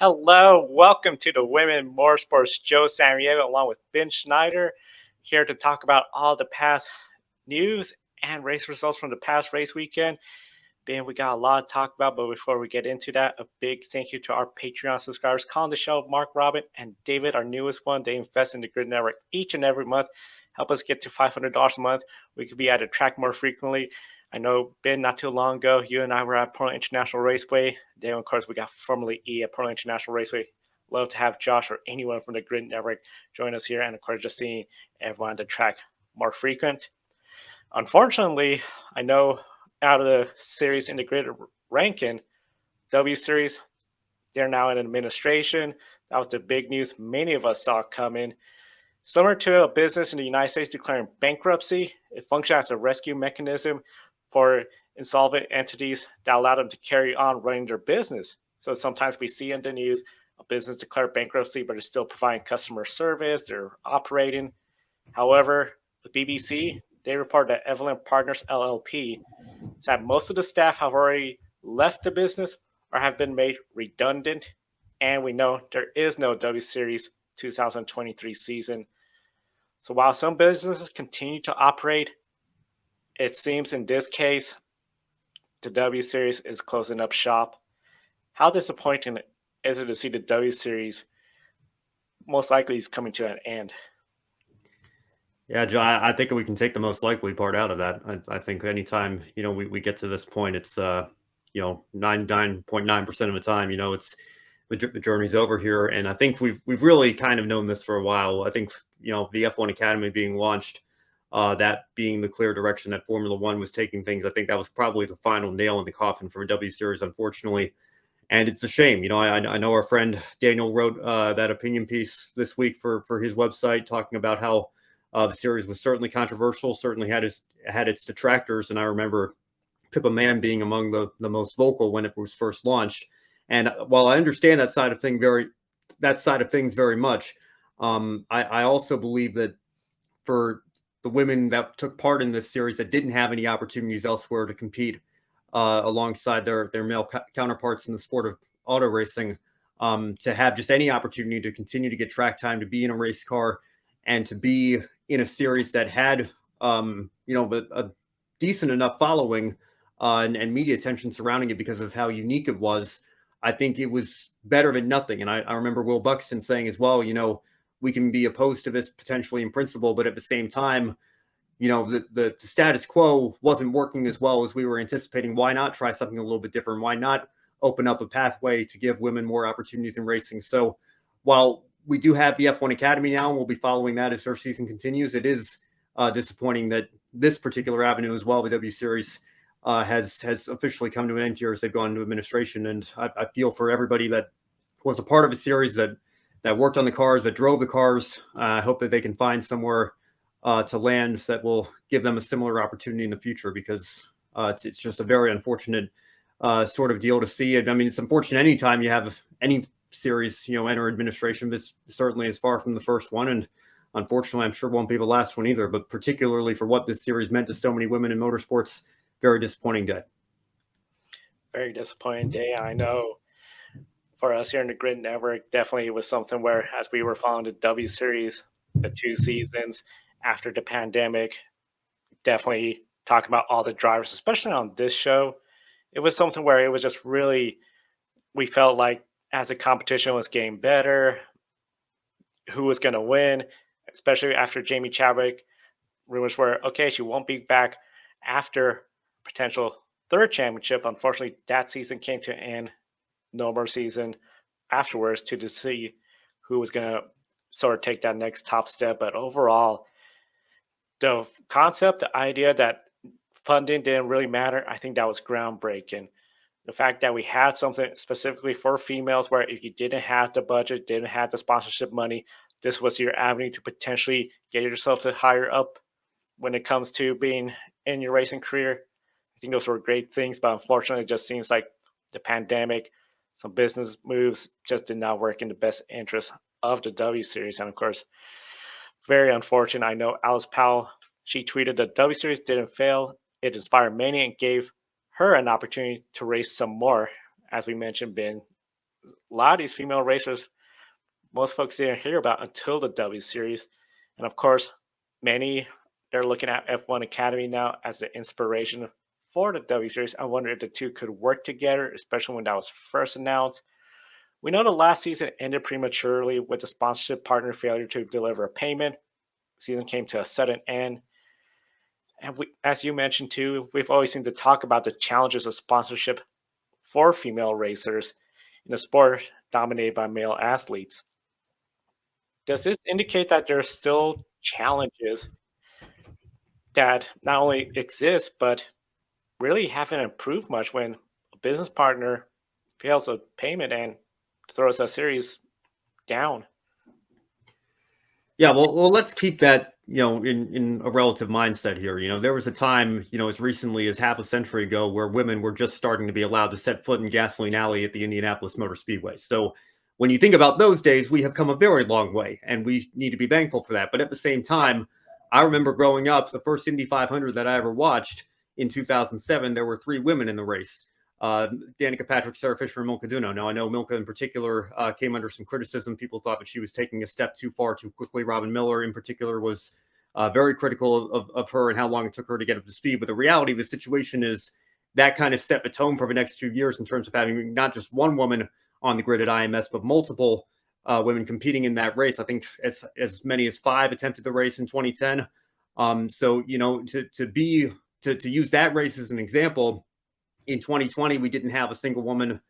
Hello, welcome to the Women Motorsports Joe Samriego along with Ben Schneider here to talk about all the past news and race results from the past race weekend. Ben, we got a lot to talk about, but before we get into that, a big thank you to our Patreon subscribers, calling the show, Mark, Robin, and David, our newest one. They invest in the Grid Network each and every month, help us get to $500 a month. We could be at a track more frequently. I know, Ben, not too long ago, you and I were at Portland International Raceway. Then, of course, we got Formula E at Portland International Raceway. Love to have Josh or anyone from the Grid Network join us here. And, of course, just seeing everyone at the track more frequent. Unfortunately, I know out of the series integrated ranking, W Series, they're now in administration. That was the big news many of us saw coming. Similar to a business in the United States declaring bankruptcy, it functions as a rescue mechanism for insolvent entities that allow them to carry on running their business. So sometimes we see in the news a business declare bankruptcy, but it's still providing customer service, they're operating. However, the BBC, they report that Evelyn Partners LLP said most of the staff have already left the business or have been made redundant. And we know there is no W Series 2023 season. So while some businesses continue to operate, it seems in this case, the W Series is closing up shop. How disappointing is it to see the W Series most likely is coming to an end? Yeah, Joe, I think we can take the most likely part out of that. I think anytime, we get to this point, it's, 99.9% of the time, it's the journey's over here. And I think we've really kind of known this for a while. I think, the F1 Academy being launched, that being the clear direction that Formula One was taking things, I think that was probably the final nail in the coffin for W Series, unfortunately. And it's a shame. I know our friend Daniel wrote that opinion piece this week for his website talking about how the series was certainly controversial, certainly had its detractors. And I remember Pippa Mann being among the most vocal when it was first launched. And while I understand that side of things very much, I also believe that for the women that took part in this series that didn't have any opportunities elsewhere to compete alongside their male counterparts in the sport of auto racing, to have just any opportunity to continue to get track time, to be in a race car, and to be in a series that had, a decent enough following and media attention surrounding it because of how unique it was. I think it was better than nothing. And I remember Will Buxton saying as well, we can be opposed to this potentially in principle, but at the same time, the status quo wasn't working as well as we were anticipating. Why not try something a little bit different? Why not open up a pathway to give women more opportunities in racing? So while we do have the F1 Academy now, and we'll be following that as their season continues, it is disappointing that this particular avenue as well, the W Series, has officially come to an end here as they've gone into administration. And I feel for everybody that was a part of a series that worked on the cars, that drove the cars. I hope that they can find somewhere to land that will give them a similar opportunity in the future, because it's just a very unfortunate sort of deal to see. I mean, it's unfortunate anytime you have any series, enter administration. This certainly is far from the first one, and unfortunately, I'm sure won't be the last one either. But particularly for what this series meant to so many women in motorsports, very disappointing day. Very disappointing day. I know for us here in the Grid Network, definitely it was something where, as we were following the W Series, the 2 seasons after the pandemic, definitely talking about all the drivers, especially on this show, it was something where it was just really, we felt like as the competition was getting better, who was going to win, especially after Jamie Chadwick. Rumors were, okay, she won't be back after potential third championship. Unfortunately, that season came to an end. No more season afterwards to see who was going to sort of take that next top step. But overall, the concept, the idea that funding didn't really matter, I think that was groundbreaking. The fact that we had something specifically for females where if you didn't have the budget, didn't have the sponsorship money, this was your avenue to potentially get yourself to higher up when it comes to being in your racing career. I think those were great things, but unfortunately, it just seems like the pandemic, some business moves just did not work in the best interest of the W Series. And of course, very unfortunate. I know Alice Powell, she tweeted that W Series didn't fail. It inspired many and gave her an opportunity to race some more, as we mentioned, Ben. A lot of these female racers, most folks didn't hear about until the W Series. And of course, many they're looking at F1 Academy now as the inspiration for the W Series. I wonder if the two could work together, especially when that was first announced. We know the last season ended prematurely with the sponsorship partner failure to deliver a payment. Season came to a sudden end. And as you mentioned too, we've always seemed to talk about the challenges of sponsorship for female racers in a sport dominated by male athletes. Does this indicate that there are still challenges that not only exist but really haven't improved much when a business partner fails a payment and throws a series down? Yeah, well, let's keep that, in a relative mindset here. There was a time, as recently as half a century ago, where women were just starting to be allowed to set foot in Gasoline Alley at the Indianapolis Motor Speedway. So when you think about those days, we have come a very long way, and we need to be thankful for that. But at the same time, I remember growing up, the first Indy 500 that I ever watched in 2007, there were 3 women in the race. Danica Patrick, Sarah Fisher, and Milka Duno. Now, I know Milka in particular came under some criticism. People thought that she was taking a step too far too quickly. Robin Miller in particular was very critical of her and how long it took her to get up to speed. But the reality of the situation is that kind of set the tone for the next few years in terms of having not just one woman on the grid at IMS, but multiple women competing in that race. I think as many as 5 attempted the race in 2010. So, to use that race as an example, in 2020, we didn't have a single woman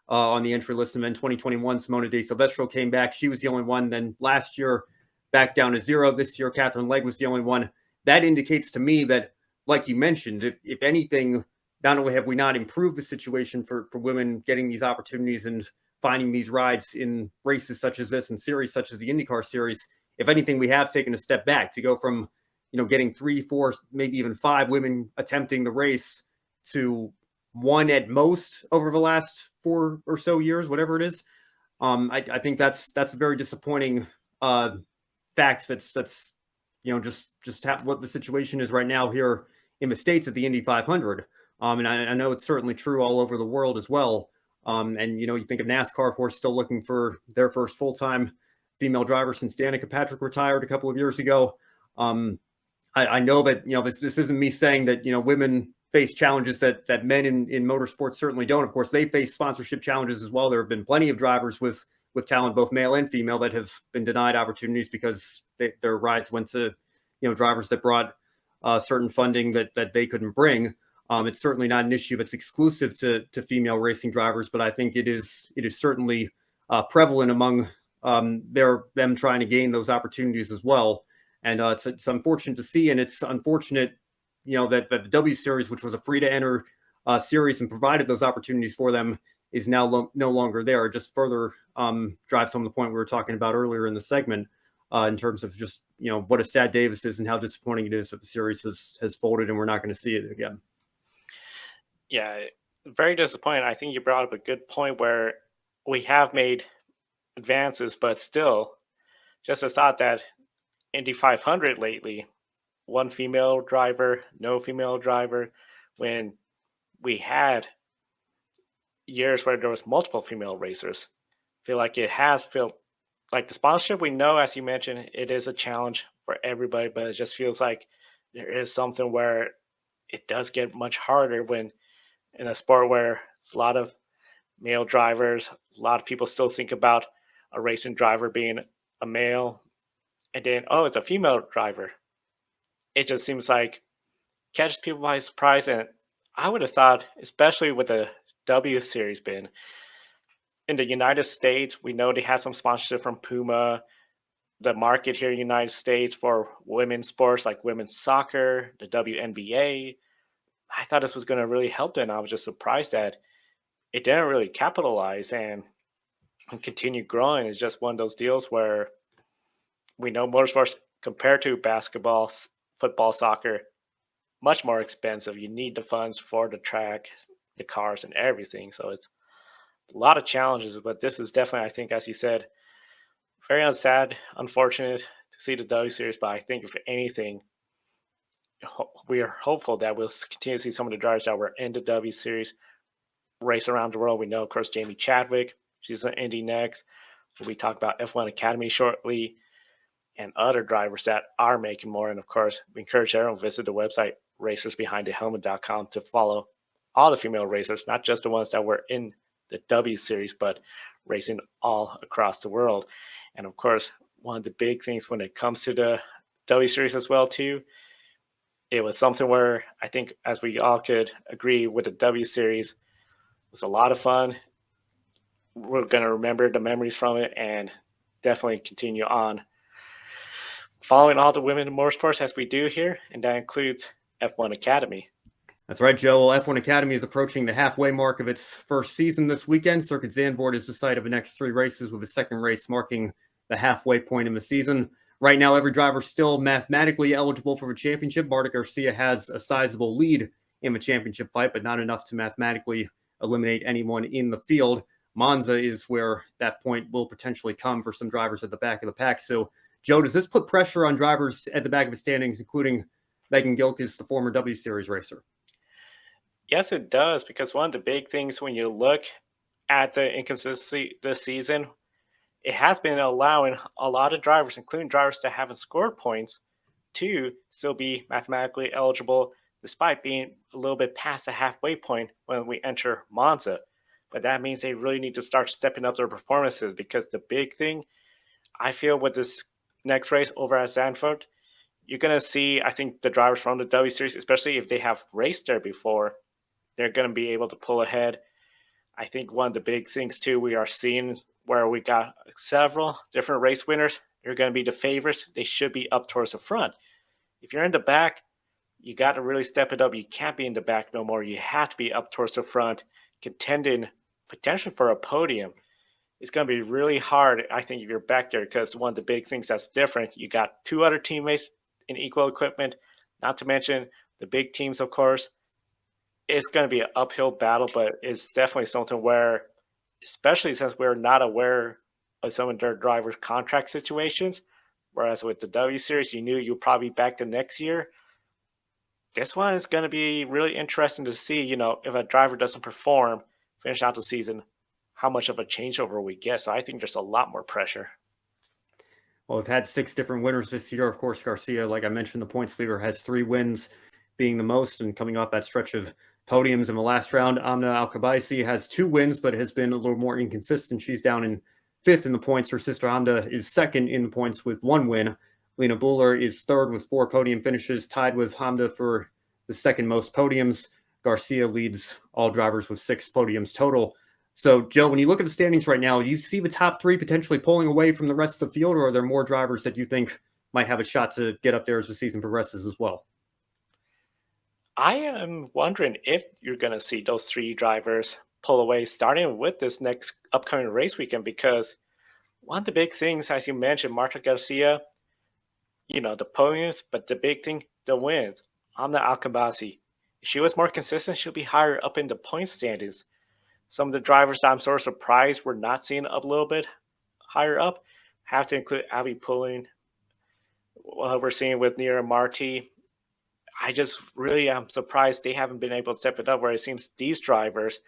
on the entry list. And then 2021, Simona De Silvestro came back. She was the only one. Then last year, back down to 0. This year, Catherine Legg was the only one. That indicates to me that, like you mentioned, if anything, not only have we not improved the situation for women getting these opportunities and finding these rides in races such as this and series such as the IndyCar series, if anything, we have taken a step back to go from, getting 3, 4, maybe even 5 women attempting the race to 1 at most over the last 4 or so years, whatever it is. I think that's a very disappointing fact. That's just what the situation is right now here in the States at the Indy 500. And I know it's certainly true all over the world as well. And you think of NASCAR, of course, still looking for their first full-time female driver since Danica Patrick retired a couple of years ago. I know that this isn't me saying that women face challenges that men in motorsports certainly don't. Of course, they face sponsorship challenges as well. There have been plenty of drivers with talent, both male and female, that have been denied opportunities because their rides went to drivers that brought certain funding that they couldn't bring. It's certainly not an issue that's exclusive to female racing drivers, but I think it is certainly prevalent among them trying to gain those opportunities as well. And it's unfortunate to see, and it's unfortunate that the W Series, which was a free to enter series and provided those opportunities for them, is now no longer there. It just further drives home the point we were talking about earlier in the segment in terms of just what a sad day this is and how disappointing it is that the series has folded and we're not going to see it again. Yeah, very disappointing. I think you brought up a good point where we have made advances, but still, just a thought that Indy 500 lately, 1 female driver, no female driver, when we had years where there was multiple female racers. Feel like it has felt like the sponsorship, we know, as you mentioned, it is a challenge for everybody, but it just feels like there is something where it does get much harder when in a sport where it's a lot of male drivers, a lot of people still think about a racing driver being a male, and then, oh, it's a female driver. It just seems like catches people by surprise. And I would have thought, especially with the W Series being in the United States, we know they had some sponsorship from Puma. The market here in the United States for women's sports like women's soccer, the WNBA, I thought this was going to really help them. I was just surprised that it didn't really capitalize and continue growing. It's just one of those deals where we know motorsports compared to basketball, football, soccer, much more expensive. You need the funds for the track, the cars, and everything. So it's a lot of challenges, but this is definitely, I think, as you said, very sad, unfortunate to see the W Series. But I think if anything, we are hopeful that we'll continue to see some of the drivers that were in the W Series race around the world. We know, of course, Jamie Chadwick She's an Indy next. We'll be talking about F1 Academy shortly and other drivers that are making more. And of course, we encourage everyone to visit the website racersbehindthehelmet.com to follow all the female racers, not just the ones that were in the W Series, but racing all across the world. And of course, one of the big things when it comes to the W Series as well, too, it was something where I think, as we all could agree with the W Series, it was a lot of fun. We're going to remember the memories from it and definitely continue on following all the women in motorsports as we do here, and that includes F1 Academy. That's right, Joe. Well, F1 Academy is approaching the halfway mark of its first season this weekend. Circuit Zandvoort is the site of the next 3 races, with the second race marking the halfway point in the season. Right now, every driver is still mathematically eligible for a championship. Marta Garcia has a sizable lead in the championship fight, but not enough to mathematically eliminate anyone in the field. Monza is where that point will potentially come for some drivers at the back of the pack. So, Joe, does this put pressure on drivers at the back of the standings, including Megan Gilkes, the former W Series racer? Yes, it does, because one of the big things when you look at the inconsistency this season, it has been allowing a lot of drivers, including drivers that haven't scored points, to still be mathematically eligible despite being a little bit past the halfway point when we enter Monza. But that means they really need to start stepping up their performances, because the big thing I feel with this next race over at Zandvoort, you're going to see, I think, the drivers from the W Series, especially if they have raced there before, they're going to be able to pull ahead. I think one of the big things, too, we are seeing where we got several different race winners. They're going to be the favorites. They should be up towards the front. If you're in the back, you got to really step it up. You can't be in the back no more. You have to be up towards the front, contending potentially for a podium. It's going to be really hard, I think, if you're back there, because one of the big things that's different, you got 2 other teammates in equal equipment, not to mention the big teams, of course. It's going to be an uphill battle, but it's definitely something where, especially since we're not aware of some of their drivers' contract situations, whereas with the W Series, you knew you'll probably be back the next year. This one is going to be really interesting to see, if a driver doesn't perform, finish out the season, how much of a changeover we get. So I think there's a lot more pressure. Well, we've had 6 different winners this year. Of course, Garcia, like I mentioned, the points leader, has 3 wins, being the most, and coming off that stretch of podiums in the last round. Amna Alkabaisi has 2 wins, but has been a little more inconsistent. She's down in 5th in the points. Her sister Amda is 2nd in the points with 1 win. Lena Buller is 3rd with 4 podium finishes, tied with Hamda for the 2nd most podiums. Garcia leads all drivers with 6 podiums total. So, Joe, when you look at the standings right now, do you see the top 3 potentially pulling away from the rest of the field, or are there more drivers that you think might have a shot to get up there as the season progresses as well? I am wondering if you're going to see those 3 drivers pull away, starting with this next upcoming race weekend, because one of the big things, as you mentioned, Marta Garcia, the podiums, but the big thing, the wins. Amna Alkabasi. If she was more consistent, she'll be higher up in the point standings. Some of the drivers I'm sort of surprised we're not seeing a little bit higher up have to include Abby Pulling. What we're seeing with Nira Marti, I just really am surprised they haven't been able to step it up, where it seems these drivers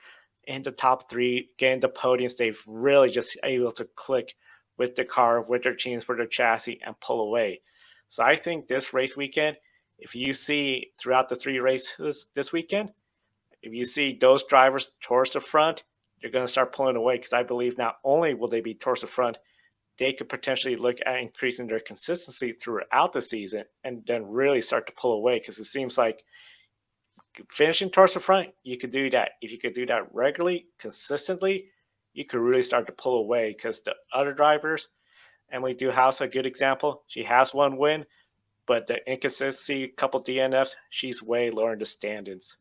in the top 3, getting the podiums, they've really just able to click with the car, with their teams, with their chassis, and pull away. So I think this race weekend, if you see throughout the 3 races this weekend, if you see those drivers towards the front, they're going to start pulling away, because I believe not only will they be towards the front, they could potentially look at increasing their consistency throughout the season and then really start to pull away, because it seems like finishing towards the front, you could do that. If you could do that regularly, consistently, you could really start to pull away, because the other drivers, Emily Duhouse, a good example, she has 1 win, but the inconsistency, couple DNFs, she's way lower in the standings.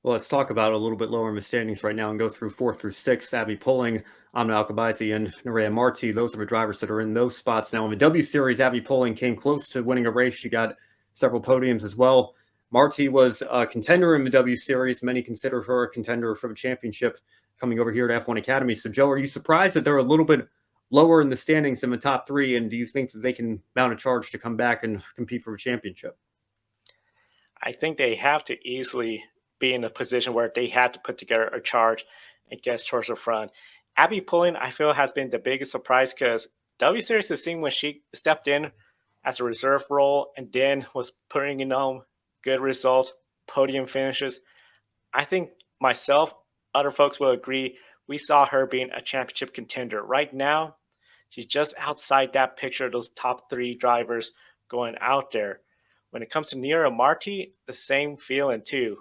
Well, let's talk about a little bit lower in the standings right now and go through 4 through 6. Abby Pulling, Amna Alkabaisi, and Nerea Marti. Those are the drivers that are in those spots. Now, in the W Series, Abby Pulling came close to winning a race. She got several podiums as well. Marti was a contender in the W Series. Many consider her a contender for the championship coming over here to F1 Academy. So, Joe, are you surprised that they're a little bit lower in the standings in the top 3? And do you think that they can mount a charge to come back and compete for a championship? I think they have to easily be in a position where they had to put together a charge and get towards the front. Abby Pullen, I feel, has been the biggest surprise because W Series has seen when she stepped in as a reserve role and then was putting in good results, podium finishes. I think myself, other folks will agree, we saw her being a championship contender. Right now, she's just outside that picture of those top three drivers going out there. When it comes to Nira Marti, the same feeling too.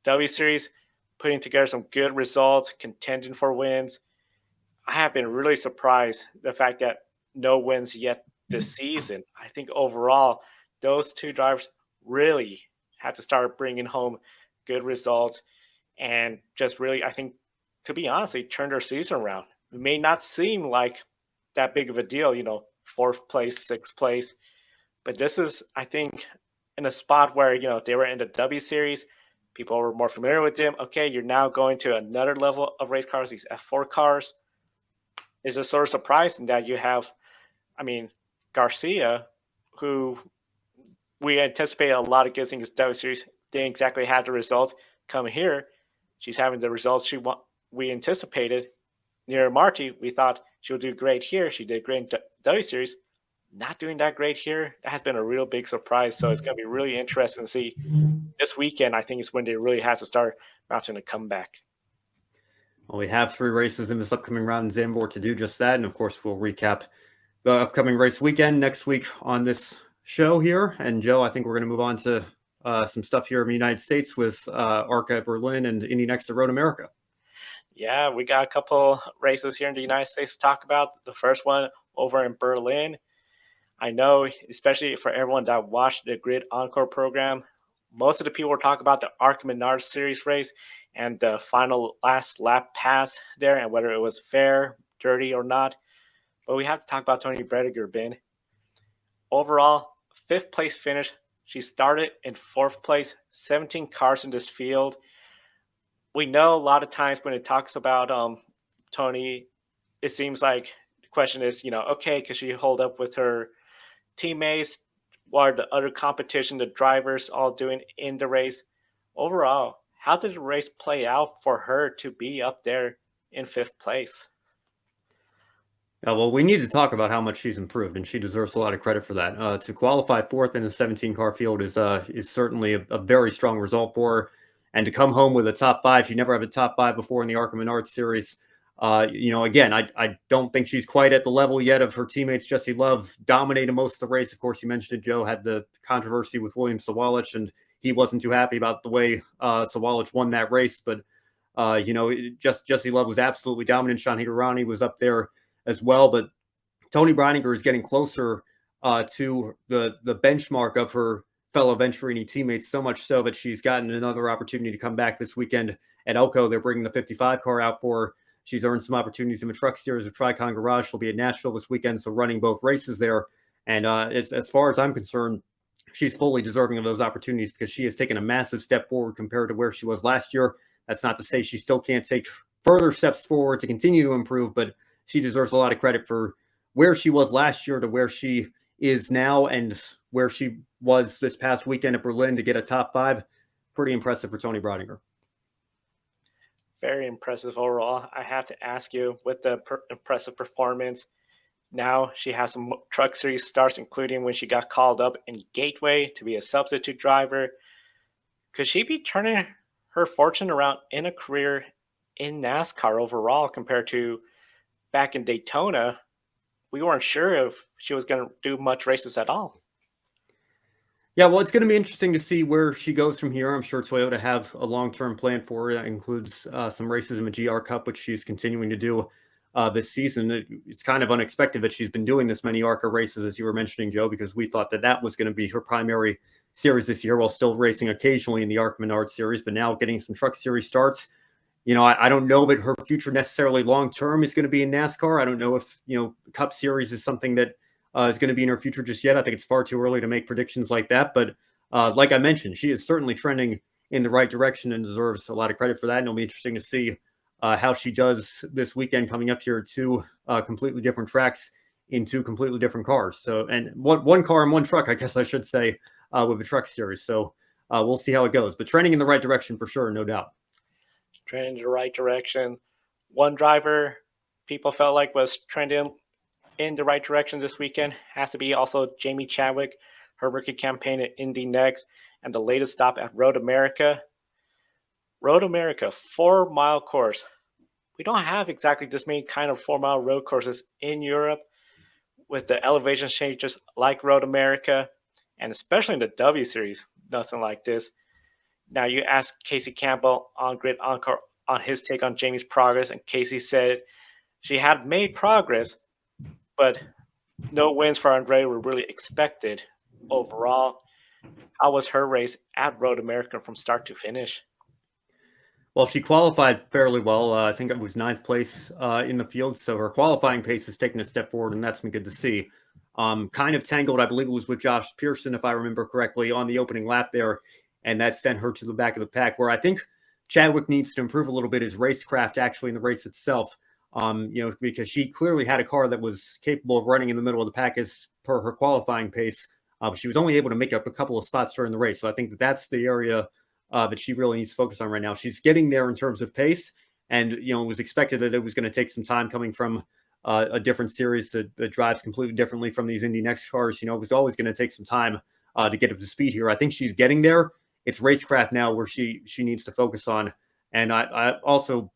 W Series putting together some good results, contending for wins. I have been really surprised the fact that no wins yet this season. I think overall, those two drivers really have to start bringing home good results and just really, I think, to be honest, they turned their season around. It may not seem like that big of a deal, fourth place, sixth place, but this is, I think, in a spot where, they were in the W Series. People were more familiar with them. Okay, you're now going to another level of race cars, these F4 cars. It's just sort of surprising that you have, I mean, Garcia, who we anticipated a lot of good things in W Series, didn't exactly have the results. Come here, she's having the results we anticipated. Near Marti, we thought she would do great here. She did great in W Series. Not doing that great here. That has been a real big surprise. So it's going to be really interesting to see this weekend. I think is when they really have to start mounting a comeback. Well, we have 3 races in this upcoming round in Zandvoort to do just that. And of course, we'll recap the upcoming race weekend next week on this show here. And Joe, I think we're going to move on to some stuff here in the United States with ARCA at Berlin and Indy next to Road America. Yeah, we got a couple races here in the United States to talk about. The first one over in Berlin. I know, especially for everyone that watched the Grid Encore program, most of the people were talking about the ARCA Menards Series race and the final last lap pass there and whether it was fair, dirty, or not. But we have to talk about Toni Breidinger, Ben. Overall, 5th place finish. She started in 4th place, 17 cars in this field. We know a lot of times when it talks about Toni, it seems like the question is, okay, could she hold up with her teammates? What are the other competition, the drivers all doing in the race? Overall, how did the race play out for her to be up there in 5th place? Well, we need to talk about how much she's improved, and she deserves a lot of credit for that. To qualify 4th in a 17-car field is certainly a very strong result for her. And to come home with a top 5, she never had a top 5 before in the ARCA Menards Series. Again, I don't think she's quite at the level yet of her teammates. Jessie Love dominated most of the race. Of course, you mentioned it, Joe, had the controversy with William Sawalich, and he wasn't too happy about the way Sawalich won that race. But, Jessie Love was absolutely dominant. Sean Higurani was up there as well. But Toni Breidinger is getting closer to the benchmark of her fellow Venturini teammates, so much so that she's gotten another opportunity to come back this weekend at Elko. They're bringing the 55 car out for her. She's earned some opportunities in the truck series of Tricon Garage. She'll be at Nashville this weekend, so running both races there. And as far as I'm concerned, she's fully deserving of those opportunities because she has taken a massive step forward compared to where she was last year. That's not to say she still can't take further steps forward to continue to improve, but she deserves a lot of credit for where she was last year to where she is now and where she was this past weekend at Berlin to get a top 5. Pretty impressive for Toni Breidinger. Very impressive overall. I have to ask you, with the impressive performance, now she has some truck series starts, including when she got called up in Gateway to be a substitute driver. Could she be turning her fortune around in a career in NASCAR overall compared to back in Daytona? We weren't sure if she was going to do much races at all. Yeah, well, it's going to be interesting to see where she goes from here. I'm sure Toyota have a long-term plan for her that includes some races in the GR Cup, which she's continuing to do this season. It's kind of unexpected that she's been doing this many ARCA races, as you were mentioning, Joe, because we thought that was going to be her primary series this year, while still racing occasionally in the ARCA Menards Series, but now getting some truck series starts. I don't know that her future necessarily long-term is going to be in NASCAR. I don't know if, Cup Series is something that is going to be in her future just yet. I think it's far too early to make predictions like that. But like I mentioned, she is certainly trending in the right direction and deserves a lot of credit for that. And it'll be interesting to see how she does this weekend coming up here. 2 completely different tracks in 2 completely different cars. So, and one car and one truck, I guess I should say, with the truck series. So we'll see how it goes. But trending in the right direction for sure, no doubt. Trending in the right direction. One driver people felt like was trending in the right direction this weekend has to be also Jamie Chadwick, her rookie campaign at Indy next, and the latest stop at Road America. Road America, 4-mile course. We don't have exactly this many kind of 4-mile road courses in Europe with the elevation changes like Road America, and especially in the W Series, nothing like this. Now, you ask Casey Campbell on Grid Encore on his take on Jamie's progress, and Casey said she had made progress, but no wins for Andrea were really expected overall. How was her race at Road America from start to finish? Well, she qualified fairly well. I think it was ninth place in the field. So her qualifying pace has taken a step forward, and that's been good to see. Kind of tangled, I believe it was with Josh Pearson, if I remember correctly, on the opening lap there. And that sent her to the back of the pack, where I think Chadwick needs to improve a little bit his racecraft actually in the race itself. Because she clearly had a car that was capable of running in the middle of the pack as per her qualifying pace. She was only able to make up a couple of spots during the race. So I think that's the area that she really needs to focus on right now. She's getting there in terms of pace, and it was expected that it was going to take some time coming from a different series that drives completely differently from these Indy Next cars. It was always going to take some time to get up to speed here. I think she's getting there. It's racecraft now where she needs to focus on. And I also,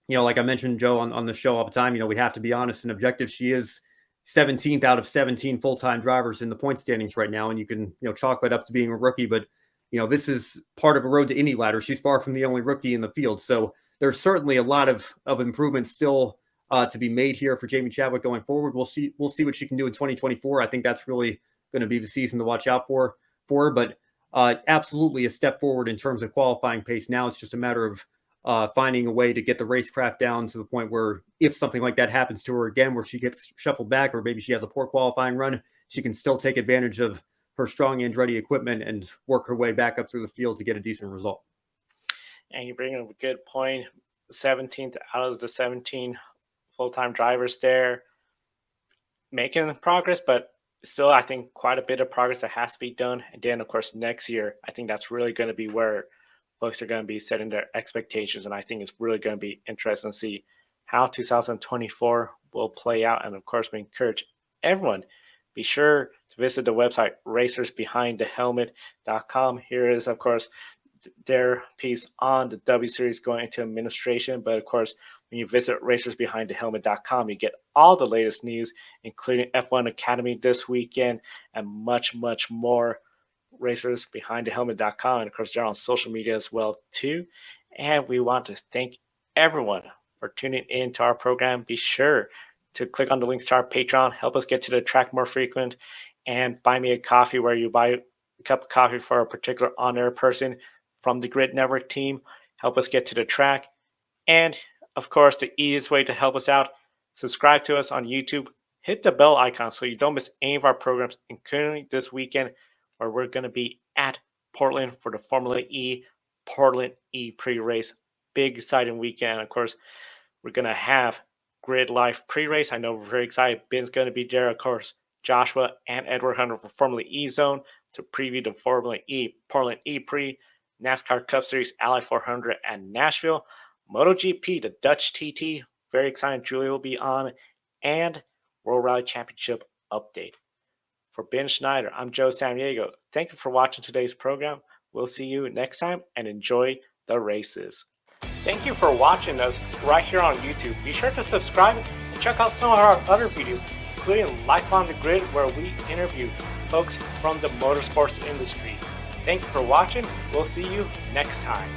like I mentioned, Joe, on the show all the time, we have to be honest and objective. She is 17th out of 17 full-time drivers in the point standings right now, and you can chalk that up to being a rookie, but this is part of a road to Indy ladder. She's far from the only rookie in the field. So there's certainly a lot of improvements still to be made here for Jamie Chadwick going forward. We'll see what she can do in 2024. I think that's really going to be the season to watch out for her. But absolutely a step forward in terms of qualifying pace. Now it's just a matter of finding a way to get the racecraft down to the point where if something like that happens to her again, where she gets shuffled back, or maybe she has a poor qualifying run, she can still take advantage of her strong Andretti equipment and work her way back up through the field to get a decent result. And you bring up a good point. 17th out of the 17 full-time drivers there, making progress, but still, I think quite a bit of progress that has to be done. And then, of course, next year, I think that's really going to be where folks are going to be setting their expectations. And I think it's really going to be interesting to see how 2024 will play out. And, of course, we encourage everyone, be sure to visit the website racersbehindthehelmet.com. Here is, of course, their piece on the W Series going into administration. But, of course, when you visit racersbehindthehelmet.com, you get all the latest news, including F1 Academy this weekend and much, much more. Racersbehindthehelmet.com. And, of course, they're on social media as well, too. And we want to thank everyone for tuning in to our program. Be sure to click on the links to our Patreon, help us get to the track more frequent, and buy me a coffee where you buy a cup of coffee for a particular on-air person from the Grid Network team. Help us get to the track. And, of course, the easiest way to help us out, subscribe to us on YouTube. Hit the bell icon so you don't miss any of our programs, including this weekend where we're going to be at Portland for the Formula E Portland E pre-race. Big, exciting weekend. Of course, we're going to have Grid Life pre-race. I know we're very excited. Ben's going to be there, of course. Joshua and Edward Hunter for Formula E Zone to preview the Formula E Portland E Pre, NASCAR Cup Series Ally 400 and Nashville, MotoGP, the Dutch TT. Very excited. Julia will be on, and World Rally Championship update. For Ben Schneider, I'm Joe Samaniego. Thank you for watching today's program. We'll see you next time, and enjoy the races. Thank you for watching us right here on YouTube. Be sure to subscribe and check out some of our other videos, including Life on the Grid, where we interview folks from the motorsports industry. Thank you for watching. We'll see you next time.